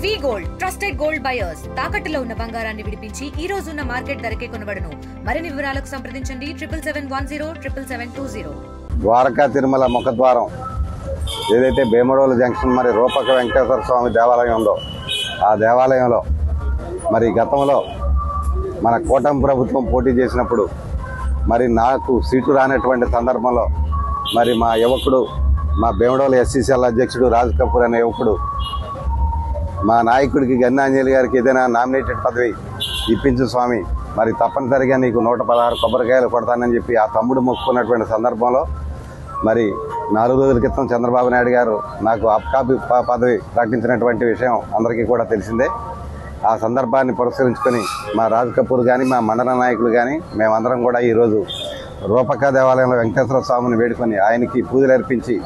వి gold trusted gold buyers తాకట్టులో ఉన్న బంగారాన్ని విడిపించి ఈ రోజు ఉన్న మార్కెట్ ధరకే కొనబడును. మరిన్ని వివరాలకు సంప్రదించండి 7710 ద్వారకా తిరుమల ముఖద్వారం ఏదైతే భీమడోలు జంక్షన్ మరి రూపక వెంకటేశ్వర స్వామి దేవాలయం ఉందో ఆ దేవాలయంలో మరి గతంలో మన కూటమి ప్రభుత్వం పోటీ చేసినప్పుడు మరి నాకు సీటు రానటువంటి సందర్భంలో మరి మా యువకుడు మా భీమడోలు ఎస్సీసీఎల్ అధ్యక్షుడు రాజ్ కపూర్ అనే యువకుడు మా నాయకుడికి గన్నాంజలి గారికి ఏదైనా నామినేటెడ్ పదవి ఇప్పించు స్వామి, మరి తప్పనిసరిగా నీకు 116 కొబ్బరికాయలు కొడతానని చెప్పి ఆ తమ్ముడు మొక్కుకున్నటువంటి సందర్భంలో మరి 4 రోజుల క్రితం చంద్రబాబు నాయుడు గారు నాకు అప్కాబీ పదవి ప్రకటించినటువంటి విషయం అందరికీ కూడా తెలిసిందే. ఆ సందర్భాన్ని పురస్కరించుకొని మా రాజ్ కపూర్ కానీ మా మండల నాయకులు కానీ మేమందరం కూడా ఈరోజు రూపక దేవాలయంలో వెంకటేశ్వర స్వామిని వేడుకొని ఆయనకి పూజలు అర్పించి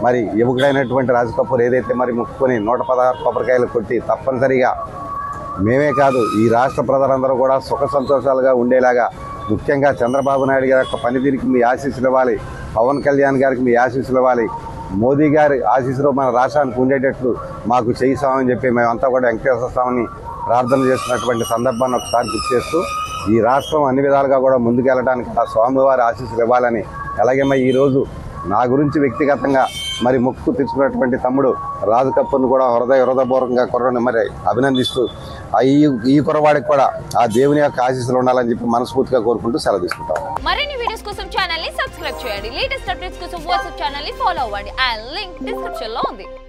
మరి యువకుడైనటువంటి రాజ్ కపూర్ ఏదైతే మరి మొక్కుకొని 116 కొబ్బరికాయలు కొట్టి తప్పనిసరిగా మేమే కాదు ఈ రాష్ట్ర ప్రజలందరూ కూడా సుఖ సంతోషాలుగా ఉండేలాగా, ముఖ్యంగా చంద్రబాబు నాయుడు గారి యొక్క పనితీరుకి మీ ఆశీస్సులు ఇవ్వాలి, పవన్ కళ్యాణ్ గారికి మీ ఆశీస్సులు ఇవ్వాలి, మోదీ గారి ఆశీస్సులు మన రాష్ట్రానికి ఉండేటట్లు మాకు చేయిస్తామని చెప్పి మేమంతా కూడా వెంకటేశ్వర స్వామిని ప్రార్థన చేస్తున్నటువంటి సందర్భాన్ని ఒకసారి గుర్తు చేస్తూ ఈ రాష్ట్రం అన్ని విధాలుగా కూడా ముందుకెళ్ళడానికి ఆ స్వామివారి ఆశీస్సులు ఇవ్వాలని, అలాగే మరి ఈరోజు నా గురించి వ్యక్తిగతంగా మరి మొక్కు తెచ్చుకున్నటువంటి తమ్ముడు రాజ్ కపూర్ను కూడా హృదయపూర్వకంగా కుర్రని మరి అభినందిస్తూ ఈ కుర్రవాడికి కూడా ఆ దేవుని యొక్క ఆశీస్సులు ఉండాలని చెప్పి మనస్ఫూర్తిగా కోరుకుంటూ సెలవు తీసుకుంటాం. మరిన్ని వీడియోస్ కోసం ఛానల్ ని సబ్స్క్రైబ్ చేయండి. లేటెస్ట్ అప్డేట్స్ కోసం వాట్సాప్ ఛానల్ ని ఫాలో అవ్వండి. ఆ లింక్ డిస్క్రిప్షన్ లో ఉంది.